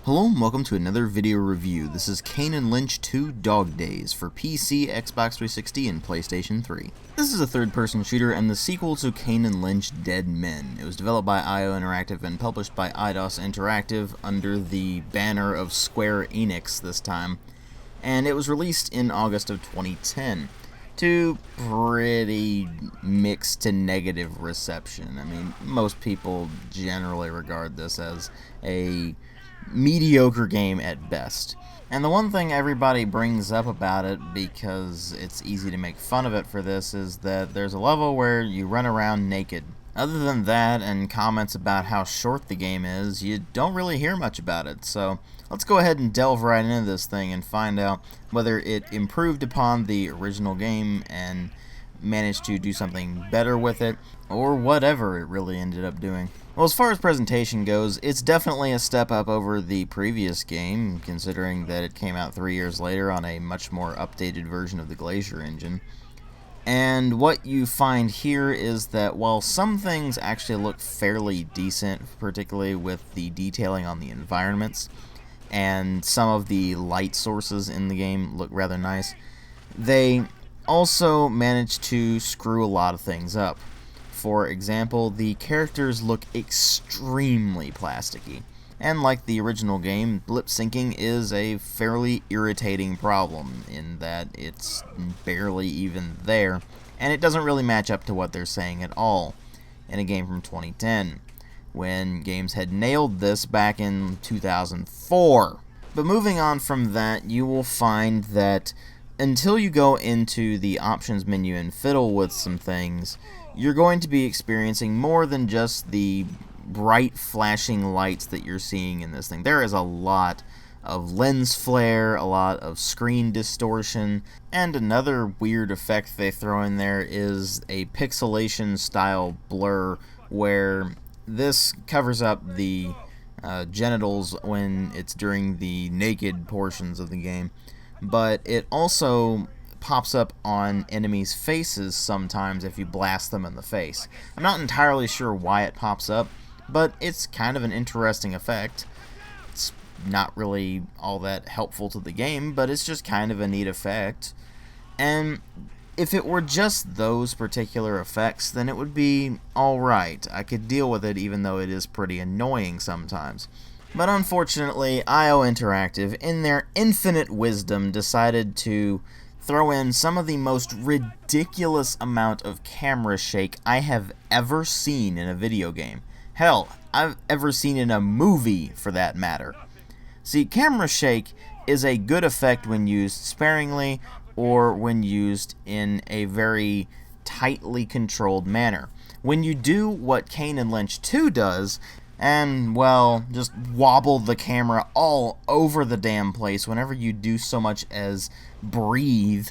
Hello and welcome to another video review. This is Kane Lynch 2 Dog Days for PC, Xbox 360, and PlayStation 3. This is a third-person shooter and the sequel to Kane Lynch Dead Men. It was developed by IO Interactive and published by Eidos Interactive under the banner of Square Enix this time, and it was released in August of 2010. To pretty mixed to negative reception. I mean, most people generally regard this as a mediocre game at best. And the one thing everybody brings up about it, because it's easy to make fun of it for this, is that there's a level where you run around naked. Other than that, and comments about how short the game is, you don't really hear much about it. So let's go ahead and delve right into this thing and find out whether it improved upon the original game and managed to do something better with it, or whatever it really ended up doing. Well, as far as presentation goes, it's definitely a step up over the previous game, considering that it came out 3 years later on a much more updated version of the Glacier engine. And what you find here is that while some things actually look fairly decent, particularly with the detailing on the environments, and some of the light sources in the game look rather nice, they also managed to screw a lot of things up. For example, the characters look extremely plasticky, and like the original game, lip syncing is a fairly irritating problem in that it's barely even there, and it doesn't really match up to what they're saying at all in a game from 2010, when games had nailed this back in 2004. But moving on from that, you will find that until you go into the options menu and fiddle with some things, you're going to be experiencing more than just the bright flashing lights that you're seeing in this thing. There is a lot of lens flare, a lot of screen distortion, and another weird effect they throw in there is a pixelation style blur, where this covers up the genitals when it's during the naked portions of the game, but it also pops up on enemies' faces sometimes if you blast them in the face. I'm not entirely sure why it pops up, but it's kind of an interesting effect. It's not really all that helpful to the game, but it's just kind of a neat effect. And if it were just those particular effects, then it would be alright. I could deal with it even though it is pretty annoying sometimes. But unfortunately, IO Interactive, in their infinite wisdom, decided to throw in some of the most ridiculous amount of camera shake I have ever seen in a video game. Hell, I've ever seen in a movie, for that matter. See, camera shake is a good effect when used sparingly or when used in a very tightly controlled manner. When you do what Kane Lynch 2 does, and, well, just wobble the camera all over the damn place whenever you do so much as breathe,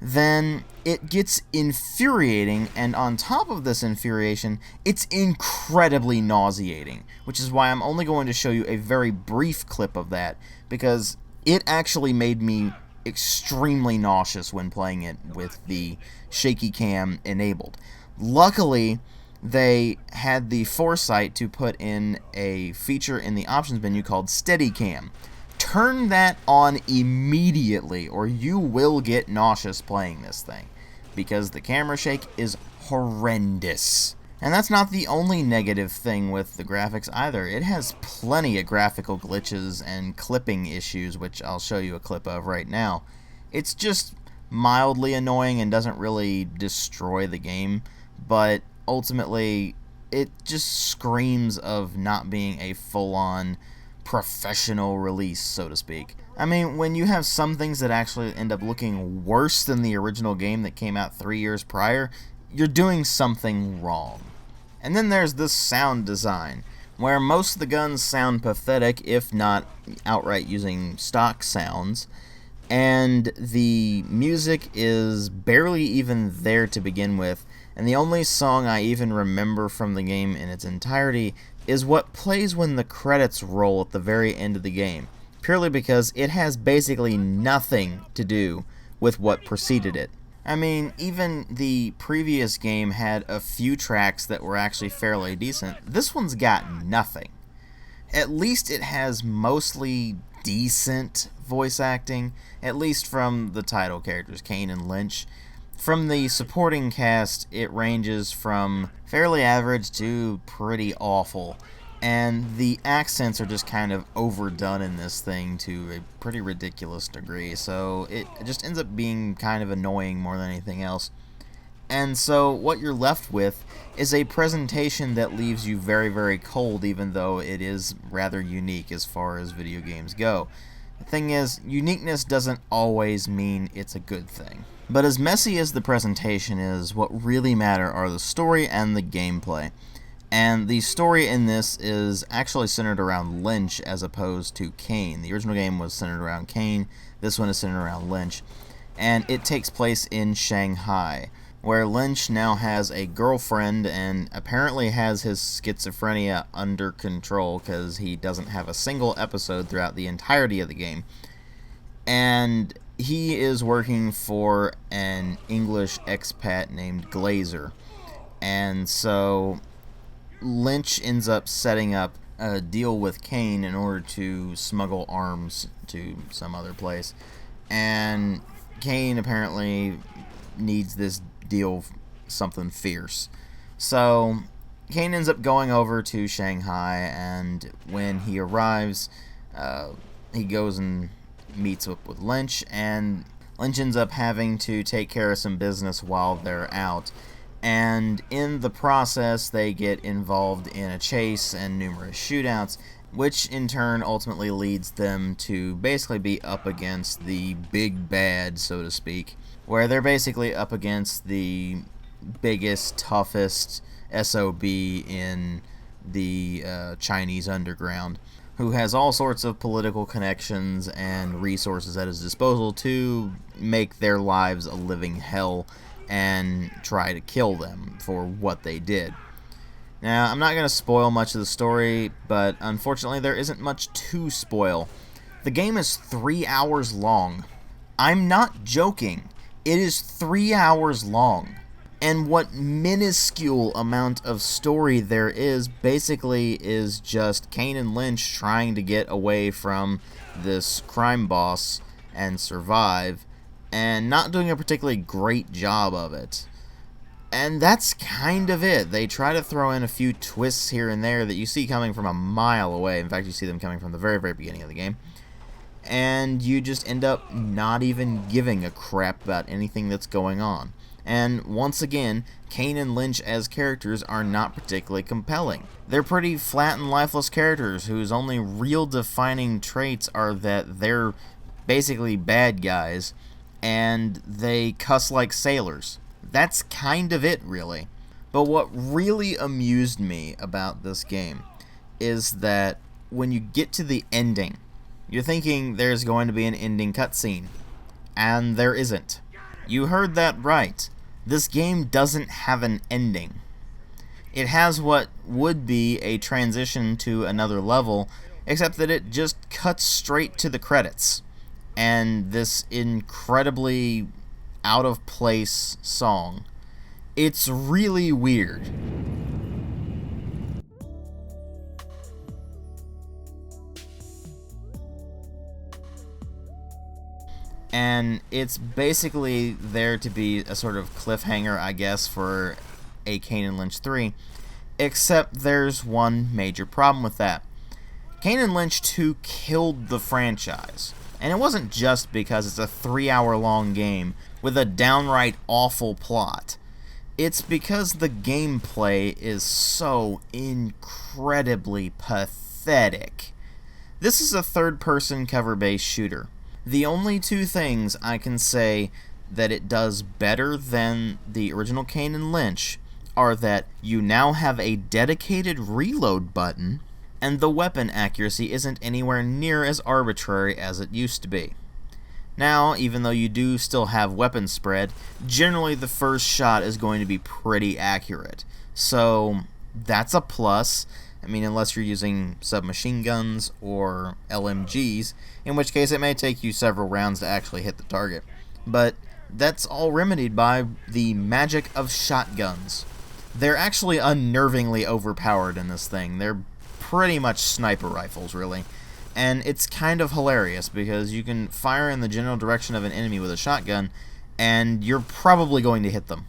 then it gets infuriating, and on top of this infuriation, it's incredibly nauseating, which is why I'm only going to show you a very brief clip of that, because it actually made me extremely nauseous when playing it with the shaky cam enabled. Luckily, they had the foresight to put in a feature in the options menu called Steadicam. Turn that on immediately or you will get nauseous playing this thing, because the camera shake is horrendous. And that's not the only negative thing with the graphics either. It has plenty of graphical glitches and clipping issues, which I'll show you a clip of right now. It's just mildly annoying and doesn't really destroy the game, but ultimately, it just screams of not being a full-on professional release, so to speak. I mean, when you have some things that actually end up looking worse than the original game that came out 3 years prior, you're doing something wrong. And then there's this sound design, where most of the guns sound pathetic, if not outright using stock sounds, and the music is barely even there to begin with, and the only song I even remember from the game in its entirety is what plays when the credits roll at the very end of the game, purely because it has basically nothing to do with what preceded it. I mean, even the previous game had a few tracks that were actually fairly decent. This one's got nothing. At least it has mostly decent voice acting, at least from the title characters, Kane and Lynch. From the supporting cast, it ranges from fairly average to pretty awful. And the accents are just kind of overdone in this thing to a pretty ridiculous degree, so it just ends up being kind of annoying more than anything else. And so what you're left with is a presentation that leaves you very, very cold, even though it is rather unique as far as video games go. The thing is, uniqueness doesn't always mean it's a good thing. But as messy as the presentation is, what really matter are the story and the gameplay. And the story in this is actually centered around Lynch as opposed to Kane. The original game was centered around Kane, this one is centered around Lynch. And it takes place in Shanghai, where Lynch now has a girlfriend and apparently has his schizophrenia under control because he doesn't have a single episode throughout the entirety of the game. And he is working for an English expat named Glazer. And so Lynch ends up setting up a deal with Kane in order to smuggle arms to some other place. And Kane apparently needs this deal something fierce. So Kane ends up going over to Shanghai, and when he arrives, he goes and meets up with Lynch, and Lynch ends up having to take care of some business while they're out. And in the process, they get involved in a chase and numerous shootouts, which in turn ultimately leads them to basically be up against the big bad, so to speak, where they're basically up against the biggest, toughest SOB in the Chinese underground, who has all sorts of political connections and resources at his disposal to make their lives a living hell and try to kill them for what they did. Now, I'm not going to spoil much of the story, but unfortunately there isn't much to spoil. The game is 3 hours long. I'm not joking. It is 3 hours long. And what minuscule amount of story there is basically is just Kane and Lynch trying to get away from this crime boss and survive, and not doing a particularly great job of it. And that's kind of it. They try to throw in a few twists here and there that you see coming from a mile away. In fact, you see them coming from the very, very beginning of the game. And you just end up not even giving a crap about anything that's going on. And once again, Kane and Lynch as characters are not particularly compelling. They're pretty flat and lifeless characters whose only real defining traits are that they're basically bad guys and they cuss like sailors. That's kind of it, really. But what really amused me about this game is that when you get to the ending, you're thinking there's going to be an ending cutscene, and there isn't. You heard that right. This game doesn't have an ending. It has what would be a transition to another level, except that it just cuts straight to the credits. And this incredibly out-of-place song. It's really weird. And it's basically there to be a sort of cliffhanger, I guess, for a Kane and Lynch 3, except there's one major problem with that. Kane and Lynch 2 killed the franchise. And it wasn't just because it's a 3-hour-long game with a downright awful plot. It's because the gameplay is so incredibly pathetic. This is a third-person cover-based shooter. The only two things I can say that it does better than the original Kane and Lynch are that you now have a dedicated reload button, and the weapon accuracy isn't anywhere near as arbitrary as it used to be. Now, even though you do still have weapon spread, generally the first shot is going to be pretty accurate. So, that's a plus. I mean, unless you're using submachine guns or LMGs, in which case it may take you several rounds to actually hit the target. But that's all remedied by the magic of shotguns. They're actually unnervingly overpowered in this thing. They're pretty much sniper rifles, really. And it's kind of hilarious because you can fire in the general direction of an enemy with a shotgun, and you're probably going to hit them.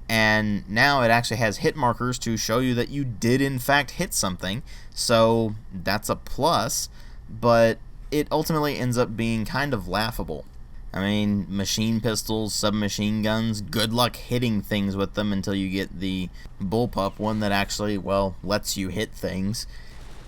And now it actually has hit markers to show you that you did in fact hit something, so that's a plus, but it ultimately ends up being kind of laughable. I mean, machine pistols, submachine guns, good luck hitting things with them until you get the bullpup one that actually, well, lets you hit things.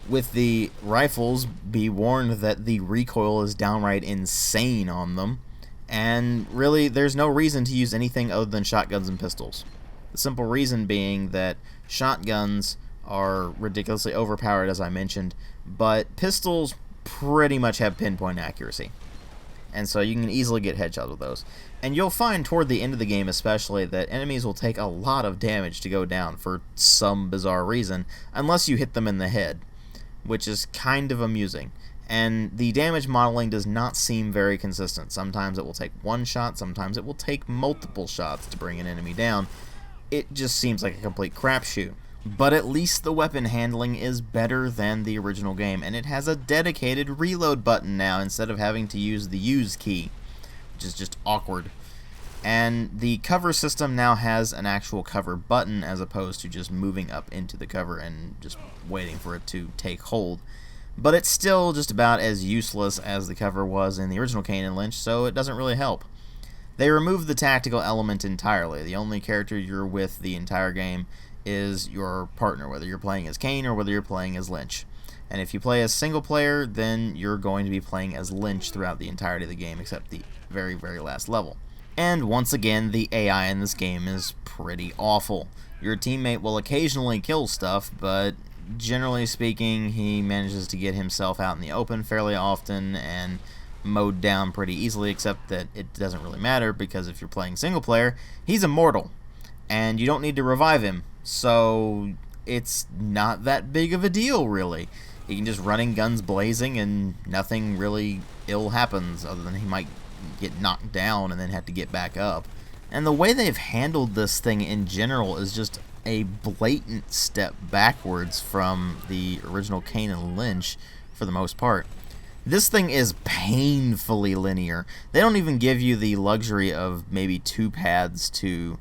With the rifles, be warned that the recoil is downright insane on them, and really there's no reason to use anything other than shotguns and pistols. The simple reason being that shotguns are ridiculously overpowered, as I mentioned, but pistols pretty much have pinpoint accuracy. And so you can easily get headshots with those. And you'll find toward the end of the game especially that enemies will take a lot of damage to go down for some bizarre reason, unless you hit them in the head, which is kind of amusing. And the damage modeling does not seem very consistent. Sometimes it will take one shot, sometimes it will take multiple shots to bring an enemy down. It just seems like a complete crapshoot. But at least the weapon handling is better than the original game, and it has a dedicated reload button now instead of having to use the use key, which is just awkward. And the cover system now has an actual cover button as opposed to just moving up into the cover and just waiting for it to take hold. But it's still just about as useless as the cover was in the original Kane Lynch, so it doesn't really help. They removed the tactical element entirely. The only character you're with the entire game is your partner, whether you're playing as Kane or whether you're playing as Lynch. And if you play as single player, then you're going to be playing as Lynch throughout the entirety of the game, except the very, very last level. And once again, the AI in this game is pretty awful. Your teammate will occasionally kill stuff, but generally speaking, he manages to get himself out in the open fairly often and mowed down pretty easily, except that it doesn't really matter because if you're playing single player, he's immortal, and you don't need to revive him. So it's not that big of a deal, really. He can just run in guns blazing and nothing really ill happens other than he might get knocked down and then have to get back up. And the way they've handled this thing in general is just a blatant step backwards from the original Kane Lynch for the most part. This thing is painfully linear. They don't even give you the luxury of maybe two paths to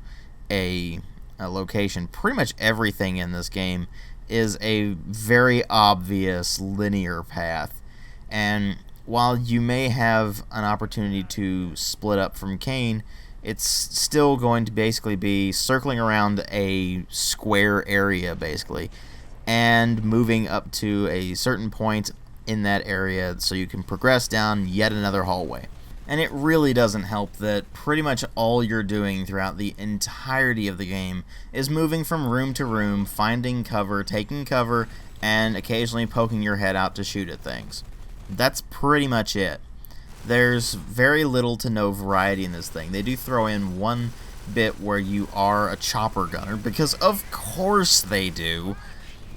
a location. Pretty much everything in this game is a very obvious linear path, and while you may have an opportunity to split up from Kane, it's still going to basically be circling around a square area basically and moving up to a certain point in that area so you can progress down yet another hallway. And it really doesn't help that pretty much all you're doing throughout the entirety of the game is moving from room to room, finding cover, taking cover, and occasionally poking your head out to shoot at things. That's pretty much it. There's very little to no variety in this thing. They do throw in one bit where you are a chopper gunner, because of course they do.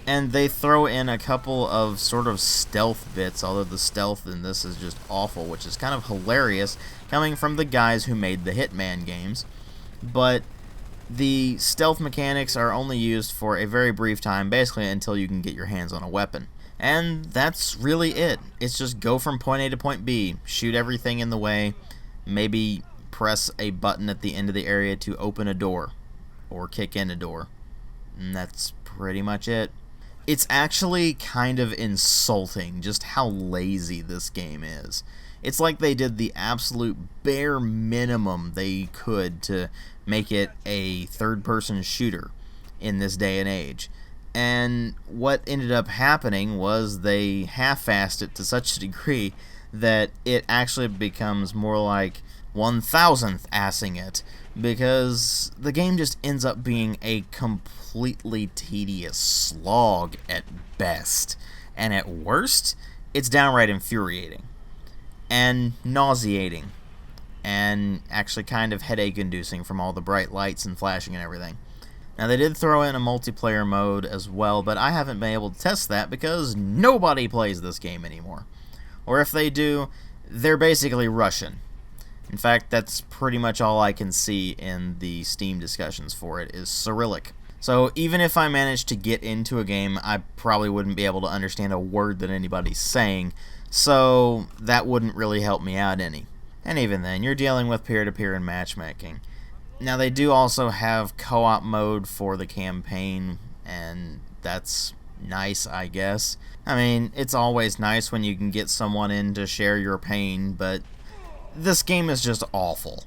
And they throw in a couple of sort of stealth bits, although the stealth in this is just awful, which is kind of hilarious coming from the guys who made the Hitman games. But the stealth mechanics are only used for a very brief time, basically until you can get your hands on a weapon. And that's really it. It's just go from point A to point B, shoot everything in the way, maybe press a button at the end of the area to open a door, or kick in a door. And that's pretty much it. It's actually kind of insulting just how lazy this game is. It's like they did the absolute bare minimum they could to make it a third-person shooter in this day and age. And what ended up happening was they half-assed it to such a degree that it actually becomes more like 1,000th assing it, because the game just ends up being a completely tedious slog at best, and at worst, it's downright infuriating, and nauseating, and actually kind of headache-inducing from all the bright lights and flashing and everything. Now, they did throw in a multiplayer mode as well, but I haven't been able to test that because nobody plays this game anymore. Or if they do, they're basically Russian. In fact, that's pretty much all I can see in the Steam discussions for it, is Cyrillic. So even if I managed to get into a game, I probably wouldn't be able to understand a word that anybody's saying, so that wouldn't really help me out any. And even then, you're dealing with peer-to-peer and matchmaking. Now they do also have co-op mode for the campaign, and that's nice, I guess. I mean, it's always nice when you can get someone in to share your pain, but this game is just awful.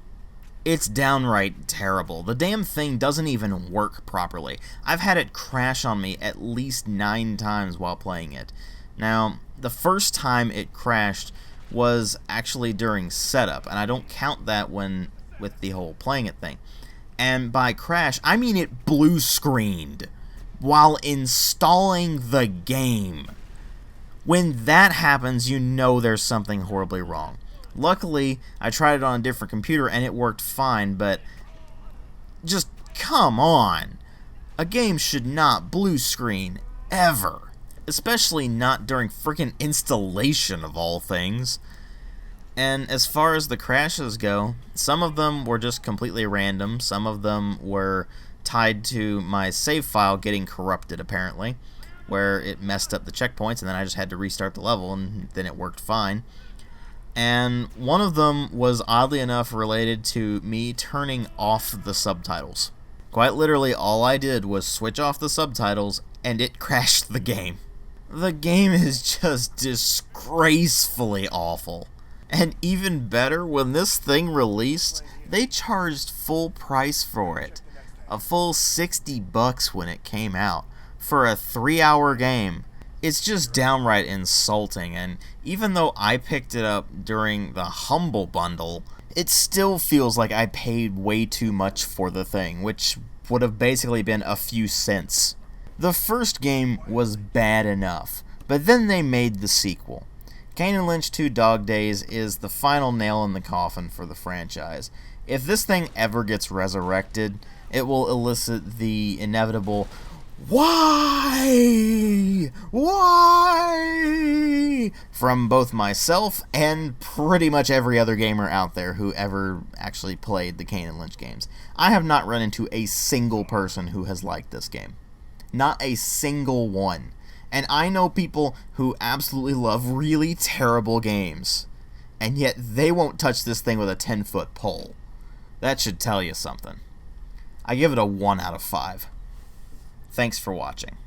It's downright terrible. The damn thing doesn't even work properly. I've had it crash on me at least 9 times while playing it. Now, the first time it crashed was actually during setup, and I don't count that when with the whole playing it thing. And by crash, I mean it blue screened while installing the game. When that happens, you know there's something horribly wrong. Luckily, I tried it on a different computer and it worked fine, but just come on. A game should not blue screen ever. Especially not during freaking installation of all things. And as far as the crashes go, some of them were just completely random. Some of them were tied to my save file getting corrupted, apparently, where it messed up the checkpoints and then I just had to restart the level and then it worked fine. And one of them was oddly enough related to me turning off the subtitles. Quite literally, all I did was switch off the subtitles and it crashed the game. The game is just disgracefully awful. And even better, when this thing released, they charged full price for it. A full $60 when it came out for a 3-hour game. It's just downright insulting, and even though I picked it up during the Humble Bundle, it still feels like I paid way too much for the thing, which would have basically been a few cents. The first game was bad enough, but then they made the sequel. Kane Lynch 2 Dog Days is the final nail in the coffin for the franchise. If this thing ever gets resurrected, it will elicit the inevitable "Why? Why?" from both myself and pretty much every other gamer out there who ever actually played the Kane Lynch games. I have not run into a single person who has liked this game. Not a single one. And I know people who absolutely love really terrible games, and yet they won't touch this thing with a 10-foot pole. That should tell you something. I give it a 1 out of 5. Thanks for watching.